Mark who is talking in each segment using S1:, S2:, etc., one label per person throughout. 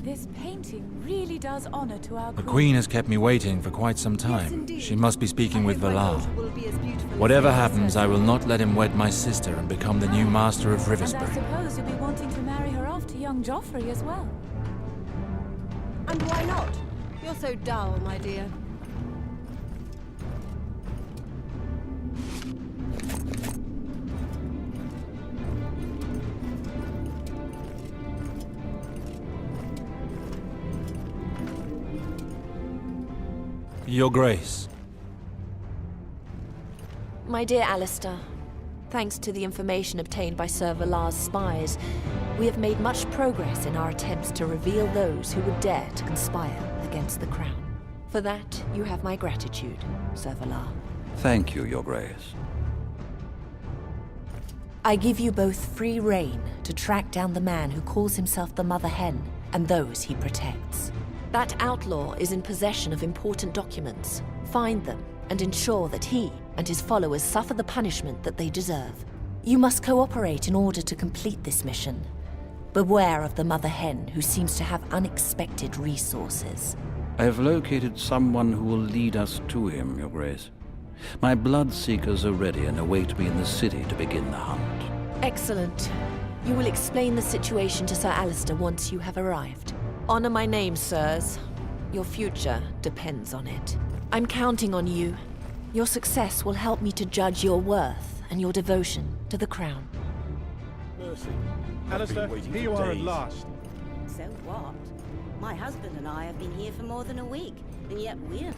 S1: This painting really does honor to our
S2: The
S1: queen.
S2: Queen has kept me waiting for quite some time.
S3: indeed.
S2: She must be speaking with Valar.
S3: Will be as beautiful as
S2: Whatever
S3: they
S2: happens,
S3: said.
S2: I will not let him wed my sister and become the new master of
S1: And I
S2: Riversbury.
S1: suppose you'll be wanting to marry her off to young Joffrey as well.
S3: And why not? You're so dull, my dear.
S2: Your Grace.
S4: My dear Alistair, thanks to the information obtained by Sir Valar's spies, we have made much progress in our attempts to reveal those who would dare to conspire against the crown. For that, you have my gratitude, Sir Valar.
S5: Thank you, Your Grace.
S4: I give you both free rein to track down the man who calls himself the Mother Hen and those he protects. That outlaw is in possession of important documents. Find them and ensure that he and his followers suffer the punishment that they deserve. You must cooperate in order to complete this mission. Beware of the Mother Hen, who seems to have unexpected resources.
S5: I have located someone who will lead us to him, Your Grace. My Bloodseekers are ready and await me in the city to begin the hunt.
S4: Excellent. You will explain the situation to Sir Alistair once you have arrived. Honor my name, sirs. Your future depends on it. I'm counting on you. Your success will help me to judge your worth and your devotion to the crown.
S6: Mercy.
S7: Alistair, here you are at last.
S8: So what? My husband and I have been here for more than a week, and yet we're...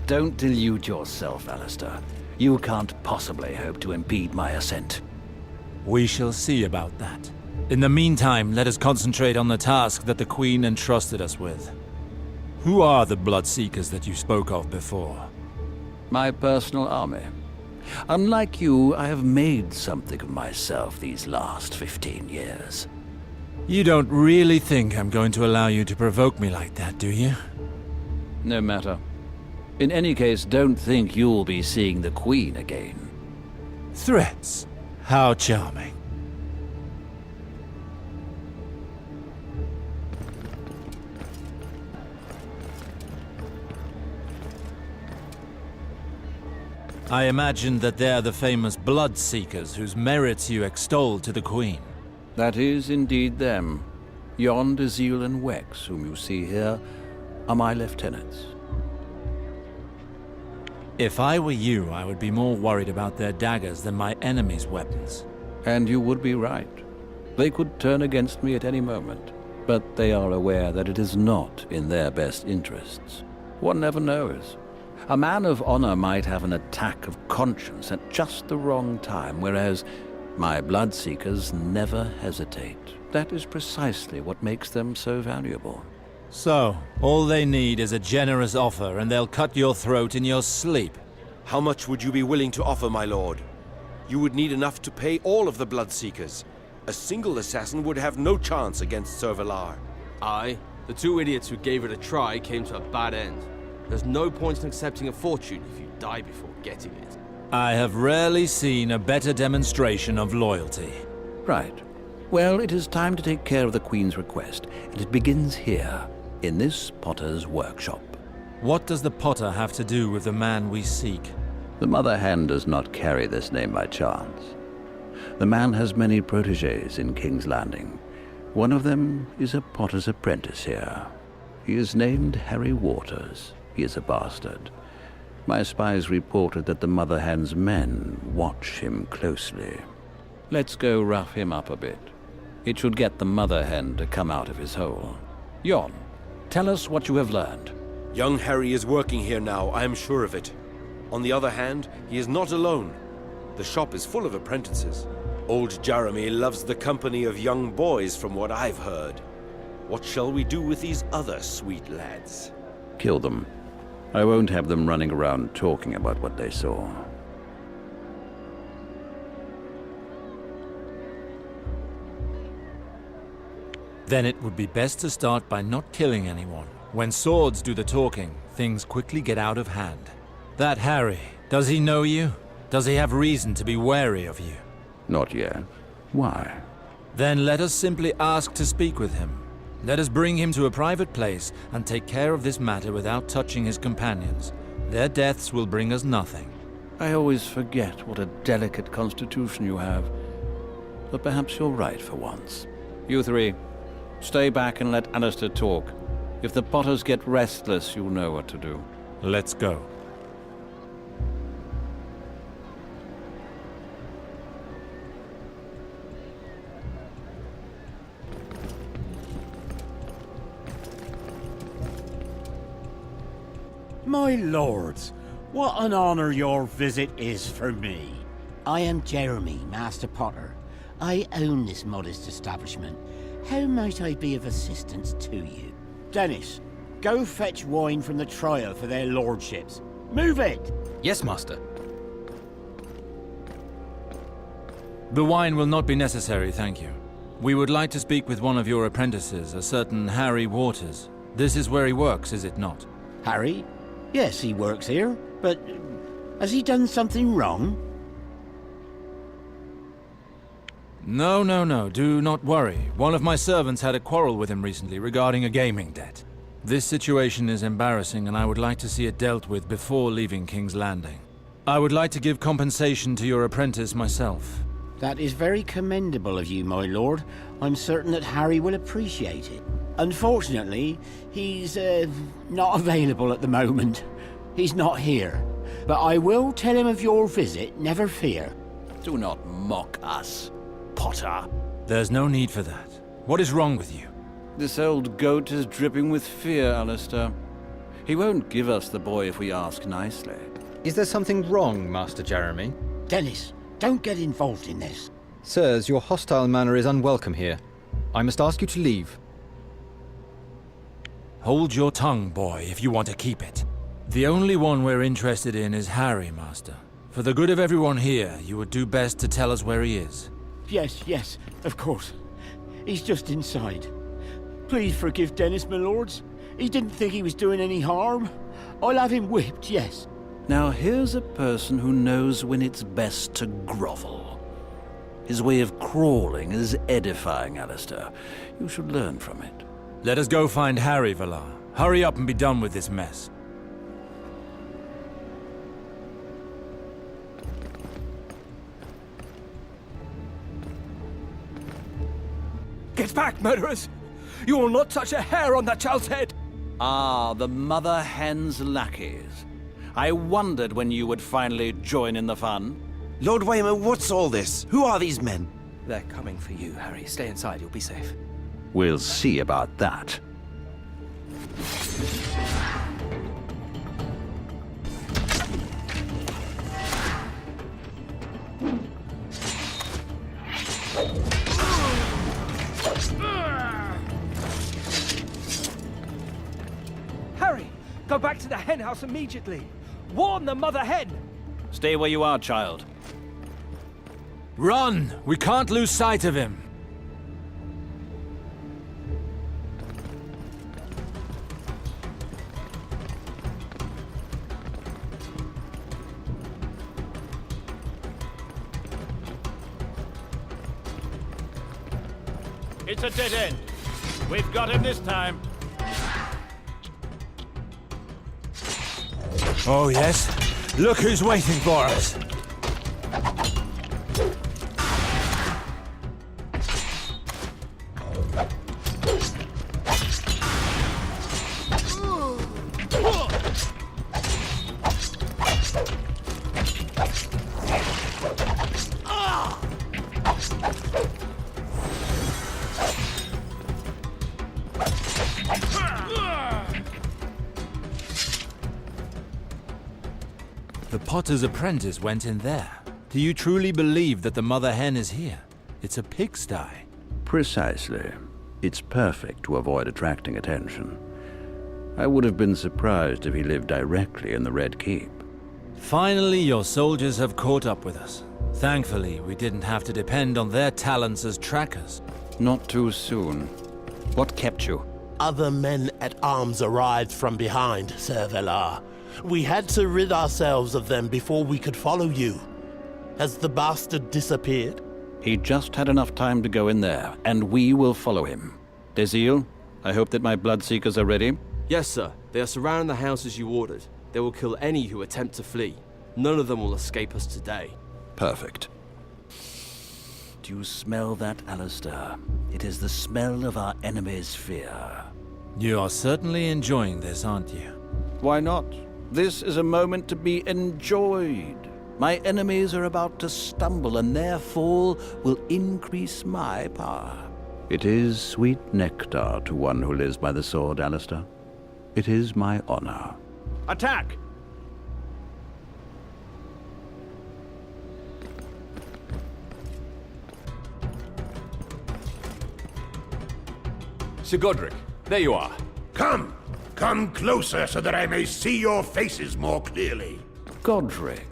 S5: Don't delude yourself, Alistair. You can't possibly hope to impede my ascent.
S2: We shall see about that. In the meantime, let us concentrate on the task that the Queen entrusted us with. Who are the Bloodseekers that you spoke of before?
S5: My personal army. Unlike you, I have made something of myself these last 15 years.
S2: You don't really think I'm going to allow you to provoke me like that, do you?
S5: No matter. In any case, don't think you'll be seeing the Queen again.
S2: Threats? How charming. I imagine that they're the famous Bloodseekers whose merits you extol to the Queen.
S5: That is indeed them. Yond, Azil, and Wex, whom you see here, are my lieutenants.
S2: If I were you, I would be more worried about their daggers than my enemies' weapons.
S5: And you would be right. They could turn against me at any moment, but they are aware that it is not in their best interests. One never knows. A man of honor might have an attack of conscience at just the wrong time, whereas my Bloodseekers never hesitate. That is precisely what makes them so valuable.
S2: So, all they need is a generous offer and they'll cut your throat in your sleep.
S6: How much would you be willing to offer, my lord? You would need enough to pay all of the Bloodseekers. A single assassin would have no chance against Sir Valar.
S7: Aye, the two idiots who gave it a try came to a bad end. There's no point in accepting a fortune if you die before getting it.
S2: I have rarely seen a better demonstration of loyalty.
S5: Right. Well, it is time to take care of the Queen's request, and it begins here, in this potter's workshop.
S2: What does the potter have to do with the man we seek?
S5: The Mother Hen does not carry this name by chance. The man has many protégés in King's Landing. One of them is a potter's apprentice here. He is named Harry Waters. He is a bastard. My spies reported that the Mother Hen's men watch him closely. Let's go rough him up a bit. It should get the Mother Hen to come out of his hole. Jon, tell us what you have learned.
S6: Young Harry is working here now, I am sure of it. On the other hand, he is not alone. The shop is full of apprentices. Old Jeremy loves the company of young boys, from what I've heard. What shall we do with these other sweet lads?
S5: Kill them. I won't have them running around talking about what they saw.
S2: Then it would be best to start by not killing anyone. When swords do the talking, things quickly get out of hand. That Harry, does he know you? Does he have reason to be wary of you?
S5: Not yet. Why?
S2: Then let us simply ask to speak with him. Let us bring him to a private place and take care of this matter without touching his companions. Their deaths will bring us nothing.
S5: I always forget what a delicate constitution you have. But perhaps you're right for once. You three, stay back and let Alistair talk. If the Potters get restless, you'll know what to do.
S2: Let's go.
S9: My lords, what an honor your visit is for me.
S10: I am Jeremy, Master Potter. I own this modest establishment. How might I be of assistance to you?
S9: Dennis, go fetch wine from the trial for their lordships. Move it!
S7: Yes, Master.
S2: The wine will not be necessary, thank you. We would like to speak with one of your apprentices, a certain Harry Waters. This is where he works, is it not?
S10: Harry? Yes, he works here, but has he done something wrong?
S2: No, do not worry. One of my servants had a quarrel with him recently regarding a gaming debt. This situation is embarrassing and I would like to see it dealt with before leaving King's Landing. I would like to give compensation to your apprentice myself.
S10: That is very commendable of you, my lord. I'm certain that Harry will appreciate it. Unfortunately, he's not available at the moment. He's not here. But I will tell him of your visit, never fear.
S5: Do not mock us, Potter.
S2: There's no need for that. What is wrong with you?
S5: This old goat is dripping with fear, Alistair. He won't give us the boy if we ask nicely.
S11: Is there something wrong, Master Jeremy?
S10: Dennis, don't get involved in this.
S11: Sirs, your hostile manner is unwelcome here. I must ask you to leave.
S2: Hold your tongue, boy, if you want to keep it. The only one we're interested in is Harry, Master. For the good of everyone here, you would do best to tell us where he is.
S9: Yes, of course. He's just inside. Please forgive Dennis, my lords. He didn't think he was doing any harm. I'll have him whipped, yes.
S5: Now here's a person who knows when it's best to grovel. His way of crawling is edifying, Alistair. You should learn from it.
S2: Let us go find Harry, Valar. Hurry up and be done with this mess.
S7: Get back, murderers! You will not touch a hair on that child's head!
S5: Ah, the Mother Hen's lackeys. I wondered when you would finally join in the fun.
S12: Lord Waymer, what's all this? Who are these men?
S7: They're coming for you, Harry. Stay inside, you'll be safe.
S5: We'll see about that.
S7: Harry, go back to the hen house immediately. Warn the mother hen.
S5: Stay where you are, child.
S2: Run! We can't lose sight of him.
S9: It's a dead end. We've got him this time.
S2: Oh, yes? Look who's waiting for us. The Potter's apprentice went in there. Do you truly believe that the mother hen is here? It's a pigsty.
S5: Precisely. It's perfect to avoid attracting attention. I would have been surprised if he lived directly in the Red Keep.
S2: Finally, your soldiers have caught up with us. Thankfully, we didn't have to depend on their talents as trackers.
S5: Not too soon. What kept you?
S12: Other men at arms arrived from behind, Sir Valar. We had to rid ourselves of them before we could follow you. Has the bastard disappeared?
S5: He just had enough time to go in there, and we will follow him. Desil, I hope that my Bloodseekers are ready.
S7: Yes, sir. They are surrounding the house as you ordered. They will kill any who attempt to flee. None of them will escape us today.
S5: Perfect. Do you smell that, Alistair? It is the smell of our enemy's fear.
S2: You are certainly enjoying this, aren't you?
S5: Why not? This is a moment to be enjoyed. My enemies are about to stumble, and their fall will increase my power. It is sweet nectar to one who lives by the sword, Alistair. It is my honor.
S9: Attack!
S13: Sir Godric, there you are.
S14: Come! Come closer so that I may see your faces more clearly.
S5: Godric.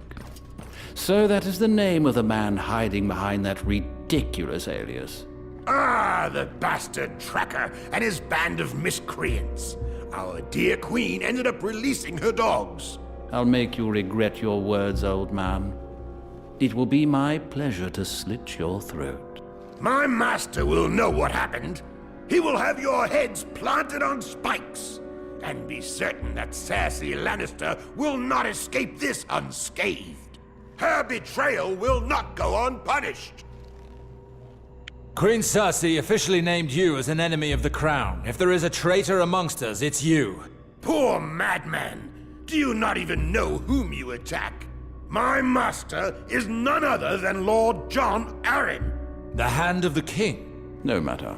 S5: So that is the name of the man hiding behind that ridiculous alias.
S14: Ah, the bastard tracker and his band of miscreants. Our dear queen ended up releasing her dogs.
S5: I'll make you regret your words, old man. It will be my pleasure to slit your throat.
S14: My master will know what happened. He will have your heads planted on spikes. And be certain that Cersei Lannister will not escape this unscathed. Her betrayal will not go unpunished.
S2: Queen Cersei officially named you as an enemy of the crown. If there is a traitor amongst us, it's you.
S14: Poor madman. Do you not even know whom you attack? My master is none other than Lord Jon Arryn.
S2: The Hand of the King.
S5: No matter.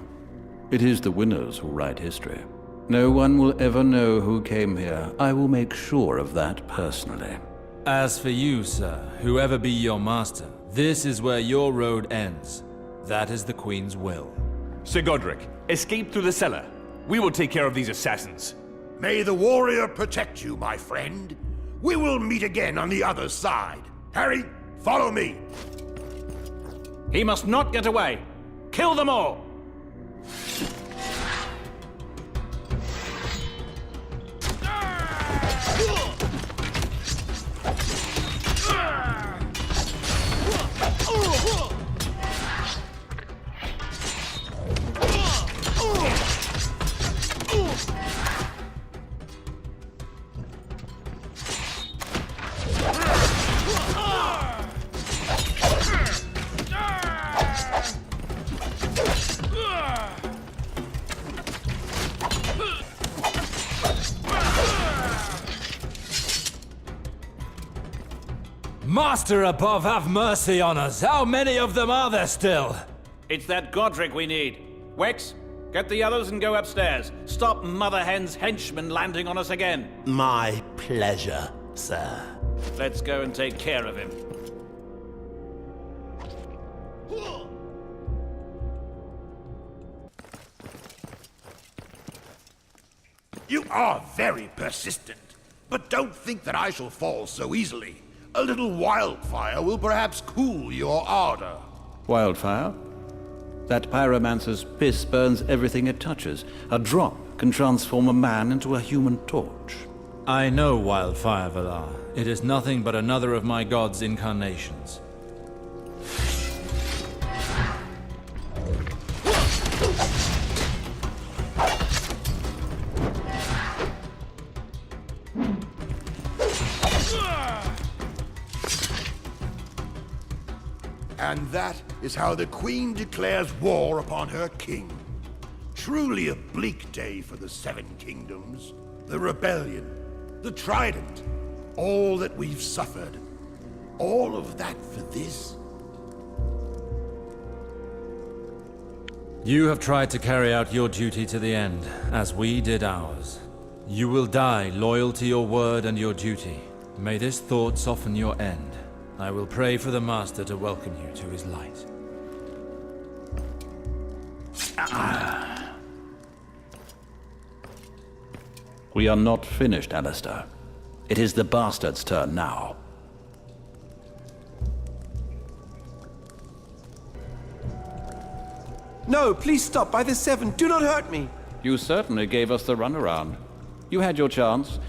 S5: It is the winners who write history. No one will ever know who came here. I will make sure of that personally.
S2: As for you, sir, whoever be your master, this is where your road ends. That is the Queen's will.
S13: Sir Godric, escape through the cellar. We will take care of these assassins.
S14: May the warrior protect you, my friend. We will meet again on the other side. Harry, follow me.
S9: He must not get away. Kill them all!
S2: Master above, have mercy on us! How many of them are there still?
S9: It's that Godric we need. Wex, get the others and go upstairs. Stop Mother Hen's henchmen landing on us again.
S12: My pleasure, sir.
S9: Let's go and take care of him.
S14: You are very persistent, but don't think that I shall fall so easily. A little wildfire will perhaps cool your ardor.
S5: Wildfire? That pyromancer's piss burns everything it touches. A drop can transform a man into a human torch.
S2: I know wildfire, Valar. It is nothing but another of my god's incarnations.
S14: And that is how the Queen declares war upon her king. Truly a bleak day for the Seven Kingdoms. The rebellion, the Trident, all that we've suffered. All of that for this?
S2: You have tried to carry out your duty to the end, as we did ours. You will die loyal to your word and your duty. May this thought soften your end. I will pray for the Master to welcome you to his light.
S5: We are not finished, Alistair. It is the bastard's turn now.
S15: No, please stop by the Seven. Do not hurt me.
S5: You certainly gave us the runaround. You had your chance,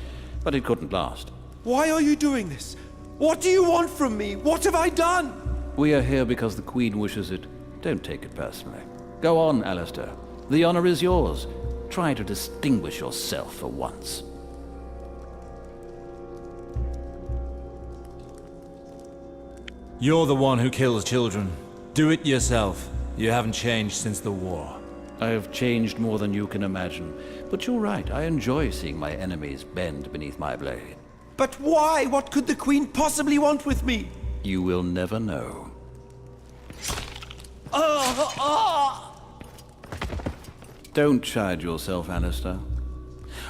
S5: but it couldn't last.
S15: Why are you doing this? What do you want from me? What have I done?
S5: We are here because the Queen wishes it. Don't take it personally. Go on, Alistair. The honor is yours. Try to distinguish yourself for once.
S2: You're the one who kills children. Do it yourself. You haven't changed since the war.
S5: I have changed more than you can imagine. But you're right, I enjoy seeing my enemies bend beneath my blade.
S15: But why? What could the Queen possibly want with me?
S5: You will never know. Don't chide yourself, Alistair.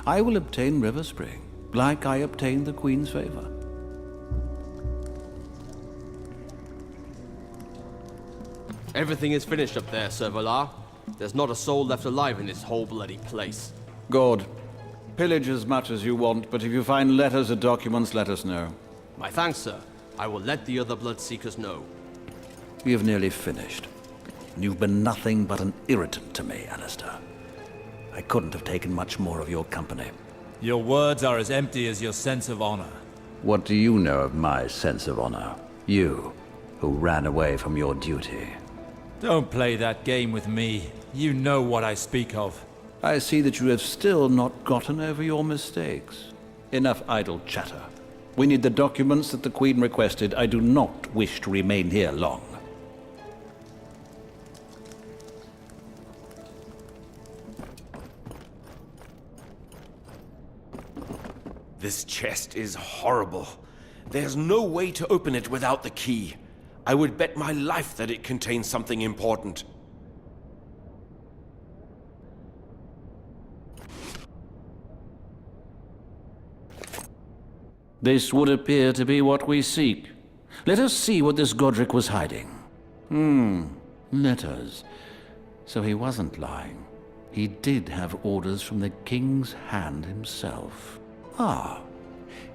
S5: I will obtain River Spring, like I obtained the Queen's favor.
S7: Everything is finished up there, Sir Valar. There's not a soul left alive in this whole bloody place.
S5: Good. Pillage as much as you want, but if you find letters or documents, let us know.
S7: My thanks, sir. I will let the other Bloodseekers know.
S5: We have nearly finished. You've been nothing but an irritant to me, Alistair. I couldn't have taken much more of your company.
S2: Your words are as empty as your sense of honor.
S5: What do you know of my sense of honor? You, who ran away from your duty.
S2: Don't play that game with me. You know what I speak of.
S5: I see that you have still not gotten over your mistakes. Enough idle chatter. We need the documents that the Queen requested. I do not wish to remain here long.
S6: This chest is horrible. There's no way to open it without the key. I would bet my life that it contains something important.
S5: This would appear to be what we seek. Let us see what this Godric was hiding. Letters. So he wasn't lying. He did have orders from the King's Hand himself. Ah,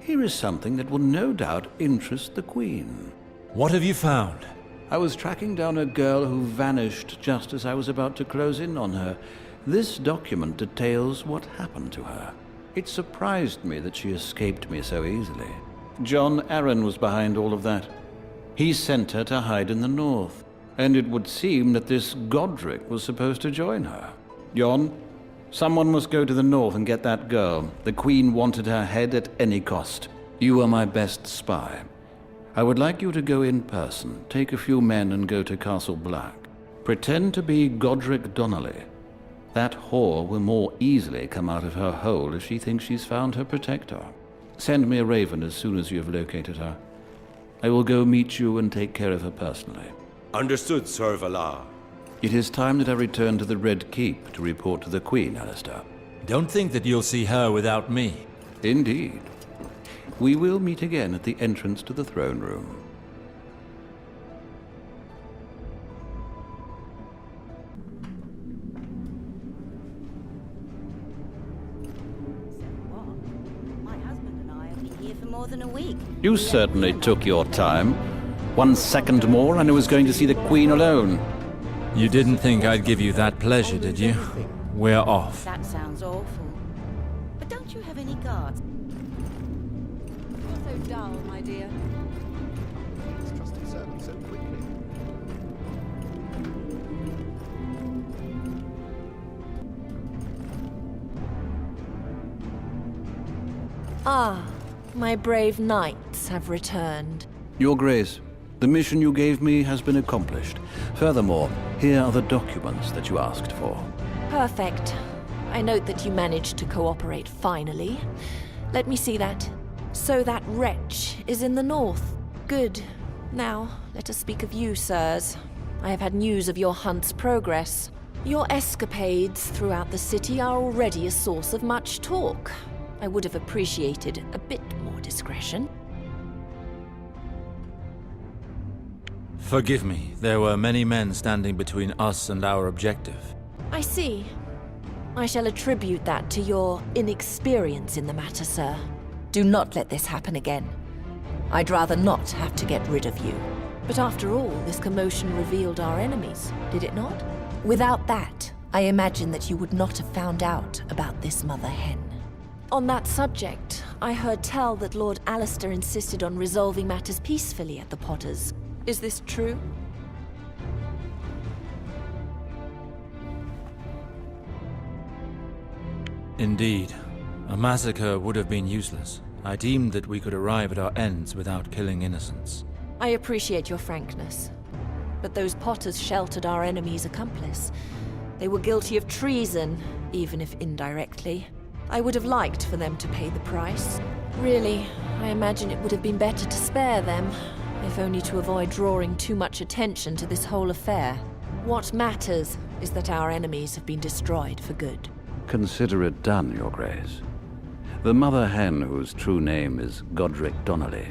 S5: here is something that will no doubt interest the Queen.
S2: What have you found?
S5: I was tracking down a girl who vanished just as I was about to close in on her. This document details what happened to her. It surprised me that she escaped me so easily. Jon Arryn was behind all of that. He sent her to hide in the north, and it would seem that this Godric was supposed to join her. Jon, someone must go to the north and get that girl. The Queen wanted her head at any cost. You are my best spy. I would like you to go in person, take a few men and go to Castle Black. Pretend to be Godric Donnelly. That whore will more easily come out of her hole if she thinks she's found her protector. Send me a raven as soon as you have located her. I will go meet you and take care of her personally.
S6: Understood, Sir Valar.
S5: It is time that I return to the Red Keep to report to the Queen, Alistair.
S2: Don't think that you'll see her without me.
S5: Indeed. We will meet again at the entrance to the throne room.
S8: More than a week.
S5: You certainly took your time. 1 second more and I was going to see the Queen alone.
S2: You didn't think I'd give you that pleasure, did you? We're off.
S8: That sounds awful. But don't you have any guards?
S3: You're so dull, my dear.
S14: He's trusted servants so quickly.
S4: Ah. My brave knights have returned.
S5: Your Grace, the mission you gave me has been accomplished. Furthermore, here are the documents that you asked for.
S4: Perfect. I note that you managed to cooperate finally. Let me see that. So that wretch is in the north. Good. Now, let us speak of you, sirs. I have had news of your hunt's progress. Your escapades throughout the city are already a source of much talk. I would have appreciated a bit more discretion.
S2: Forgive me. There were many men standing between us and our objective.
S4: I see. I shall attribute that to your inexperience in the matter, sir. Do not let this happen again. I'd rather not have to get rid of you. But after all, this commotion revealed our enemies, did it not? Without that, I imagine that you would not have found out about this mother hen. On that subject, I heard tell that Lord Alistair insisted on resolving matters peacefully at the Potters. Is this true?
S2: Indeed. A massacre would have been useless. I deemed that we could arrive at our ends without killing innocents.
S4: I appreciate your frankness. But those Potters sheltered our enemy's accomplice. They were guilty of treason, even if indirectly. I would have liked for them to pay the price. Really, I imagine it would have been better to spare them, if only to avoid drawing too much attention to this whole affair. What matters is that our enemies have been destroyed for good.
S5: Consider it done, Your Grace. The mother hen, whose true name is Godric Donnelly,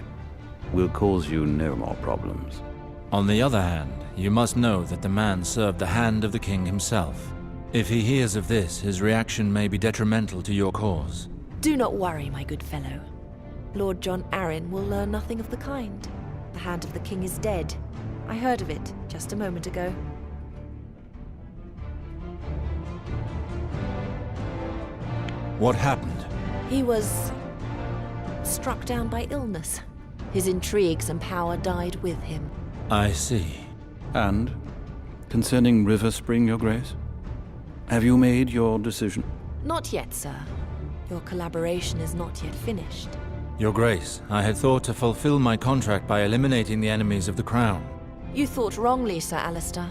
S5: will cause you no more problems.
S2: On the other hand, you must know that the man served the hand of the king himself. If he hears of this, his reaction may be detrimental to your cause.
S4: Do not worry, my good fellow. Lord John Arryn will learn nothing of the kind. The hand of the king is dead. I heard of it just a moment ago.
S2: What happened?
S4: He was struck down by illness. His intrigues and power died with him.
S2: I see.
S5: And concerning River Spring, Your Grace? Have you made your decision?
S4: Not yet, sir. Your collaboration is not yet finished.
S2: Your Grace, I had thought to fulfill my contract by eliminating the enemies of the Crown.
S4: You thought wrongly, Sir Alistair.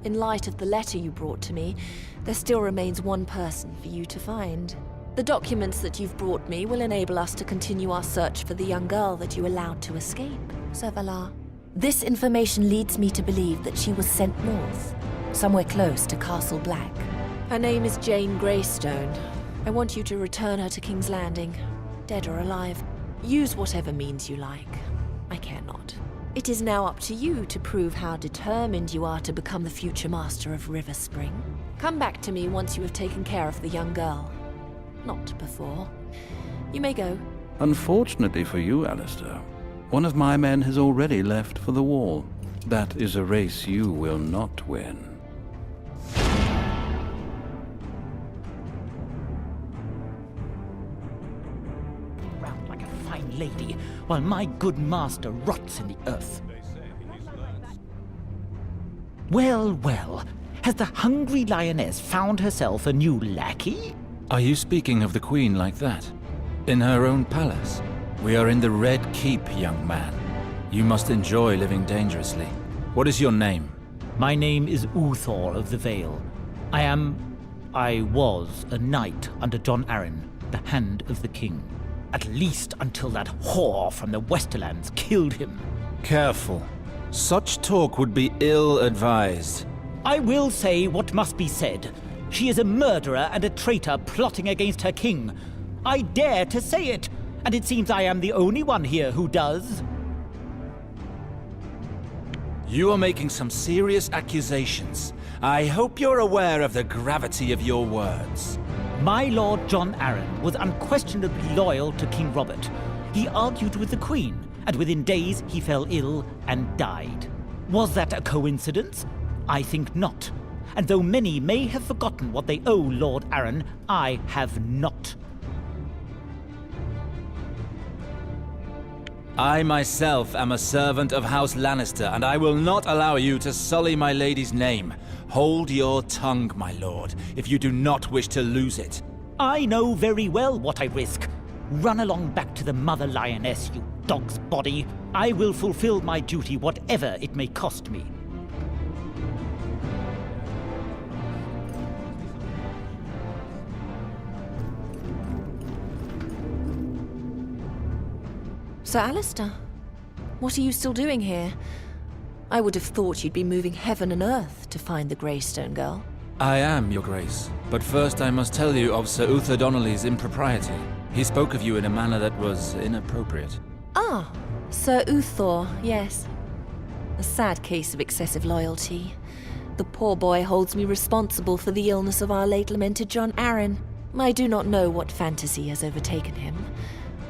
S4: In light of the letter you brought to me, there still remains one person for you to find. The documents that you've brought me will enable us to continue our search for the young girl that you allowed to escape, Sir Valar. This information leads me to believe that she was sent north, somewhere close to Castle Black. Her name is Jane Greystone. I want you to return her to King's Landing, dead or alive. Use whatever means you like. I care not. It is now up to you to prove how determined you are to become the future master of River Spring. Come back to me once you have taken care of the young girl. Not before. You may go.
S5: Unfortunately for you, Alistair, one of my men has already left for the Wall. That is a race you will not win.
S16: Round like a fine lady, while my good master rots in the earth. Well, well, has the hungry lioness found herself a new lackey?
S2: Are you speaking of the Queen like that? In her own palace? We are in the Red Keep, young man. You must enjoy living dangerously. What is your name?
S16: My name is Uthor of the Vale. I was a knight under John Arryn, the Hand of the King. At least until that whore from the Westerlands killed him.
S2: Careful. Such talk would be ill-advised.
S16: I will say what must be said. She is a murderer and a traitor plotting against her king. I dare to say it, and it seems I am the only one here who does.
S2: You are making some serious accusations. I hope you're aware of the gravity of your words.
S16: My Lord John Arryn was unquestionably loyal to King Robert. He argued with the Queen, and within days he fell ill and died. Was that a coincidence? I think not. And though many may have forgotten what they owe Lord Arryn, I have not.
S2: I myself am a servant of House Lannister, and I will not allow you to sully my lady's name. Hold your tongue, my lord, if you do not wish to lose it.
S16: I know very well what I risk. Run along back to the Mother Lioness, you dog's body. I will fulfill my duty, whatever it may cost me.
S4: Sir Alistair, what are you still doing here? I would have thought you'd be moving heaven and earth to find the Greystone girl.
S2: I am, Your Grace. But first I must tell you of Sir Uther Donnelly's impropriety. He spoke of you in a manner that was inappropriate.
S4: Ah, Sir Uthor, yes. A sad case of excessive loyalty. The poor boy holds me responsible for the illness of our late lamented John Arryn. I do not know what fantasy has overtaken him.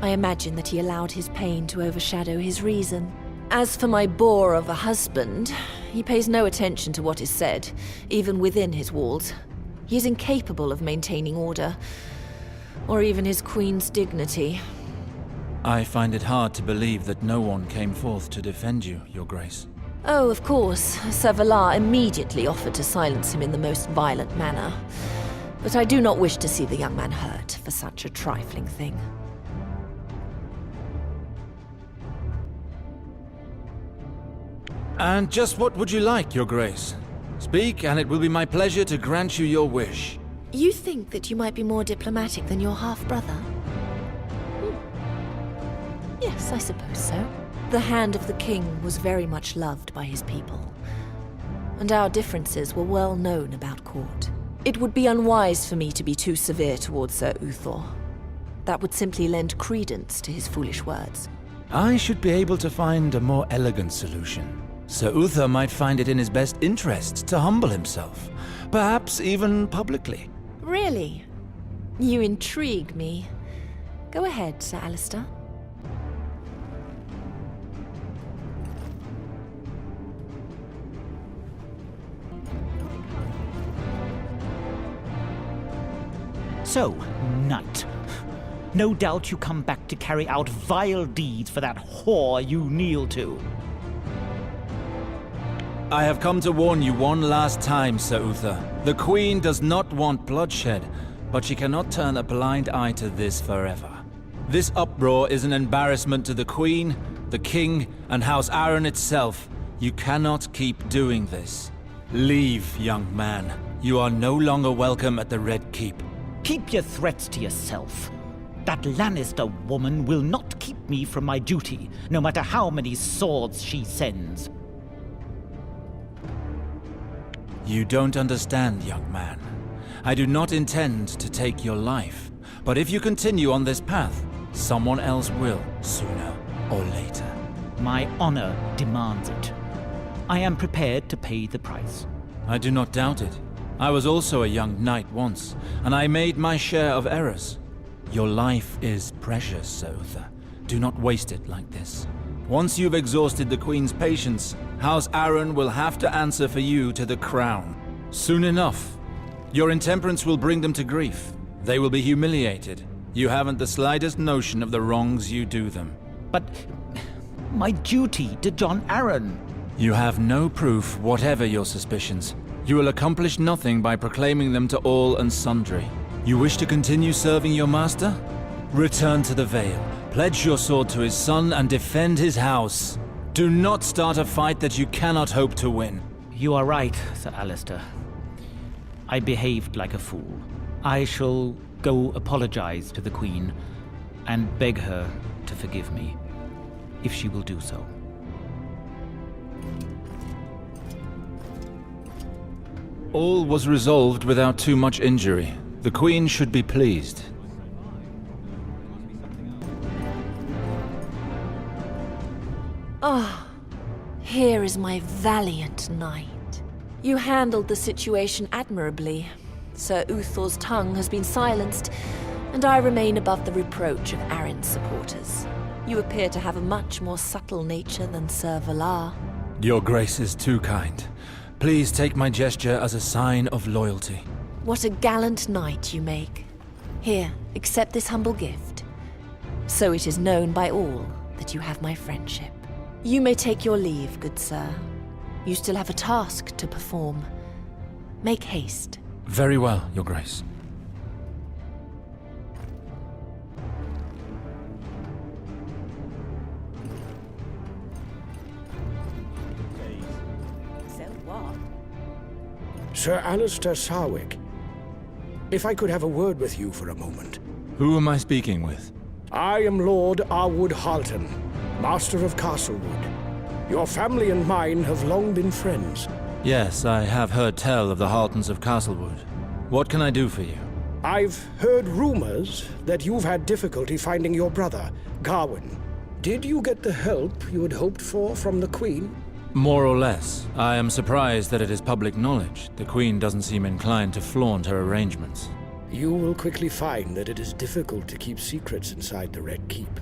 S4: I imagine that he allowed his pain to overshadow his reason. As for my bore of a husband, he pays no attention to what is said, even within his walls. He is incapable of maintaining order, or even his queen's dignity.
S2: I find it hard to believe that no one came forth to defend you, Your Grace.
S4: Oh, of course, Sir Valar immediately offered to silence him in the most violent manner. But I do not wish to see the young man hurt for such a trifling thing.
S2: And just what would you like, Your Grace? Speak, and it will be my pleasure to grant you your wish.
S4: You think that you might be more diplomatic than your half-brother? Yes, I suppose so. The Hand of the King was very much loved by his people, and our differences were well known about court. It would be unwise for me to be too severe towards Sir Uthor. That would simply lend credence to his foolish words.
S2: I should be able to find a more elegant solution. Sir Uthor might find it in his best interest to humble himself, perhaps even publicly.
S4: Really? You intrigue me. Go ahead, Sir Alistair.
S16: So, Knight. No doubt you come back to carry out vile deeds for that whore you kneel to.
S2: I have come to warn you one last time, Sir Uthor. The Queen does not want bloodshed, but she cannot turn a blind eye to this forever. This uproar is an embarrassment to the Queen, the King, and House Arryn itself. You cannot keep doing this. Leave, young man. You are no longer welcome at the Red Keep.
S16: Keep your threats to yourself. That Lannister woman will not keep me from my duty, no matter how many swords she sends.
S2: You don't understand, young man. I do not intend to take your life, but if you continue on this path, someone else will, sooner or later.
S16: My honor demands it. I am prepared to pay the price.
S2: I do not doubt it. I was also a young knight once, and I made my share of errors. Your life is precious, Sir Uthor. Do not waste it like this. Once you've exhausted the Queen's patience, House Arryn will have to answer for you to the crown. Soon enough. Your intemperance will bring them to grief. They will be humiliated. You haven't the slightest notion of the wrongs you do them.
S16: But my duty to Jon Arryn.
S2: You have no proof, whatever your suspicions. You will accomplish nothing by proclaiming them to all and sundry. You wish to continue serving your master? Return to the Vale, pledge your sword to his son, and defend his house. Do not start a fight that you cannot hope to win.
S16: You are right, Sir Alistair. I behaved like a fool. I shall go apologize to the Queen and beg her to forgive me, if she will do so.
S2: All was resolved without too much injury. The Queen should be pleased.
S4: Ah, here is my valiant knight. You handled the situation admirably. Sir Uthor's tongue has been silenced, and I remain above the reproach of Arryn's supporters. You appear to have a much more subtle nature than Sir Valar.
S2: Your Grace is too kind. Please take my gesture as a sign of loyalty.
S4: What a gallant knight you make. Here, accept this humble gift. So it is known by all that you have my friendship. You may take your leave, good sir. You still have a task to perform. Make haste.
S2: Very well, Your Grace.
S8: So what?
S17: Sir Alistair Sarwyck, if I could have a word with you for a moment.
S2: Who am I speaking with?
S17: I am Lord Arwood Halton, Master of Castlewood. Your family and mine have long been friends.
S2: Yes, I have heard tell of the Haltons of Castlewood. What can I do for you?
S17: I've heard rumors that you've had difficulty finding your brother, Garwin. Did you get the help you had hoped for from the Queen?
S2: More or less. I am surprised that it is public knowledge. The Queen doesn't seem inclined to flaunt her arrangements.
S17: You will quickly find that it is difficult to keep secrets inside the Red Keep.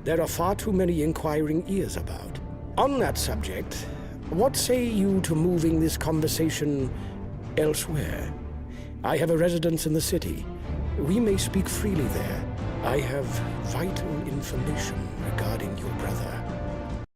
S17: There are far too many inquiring ears about. On that subject, what say you to moving this conversation elsewhere? I have a residence in the city. We may speak freely there. I have vital information regarding your brother.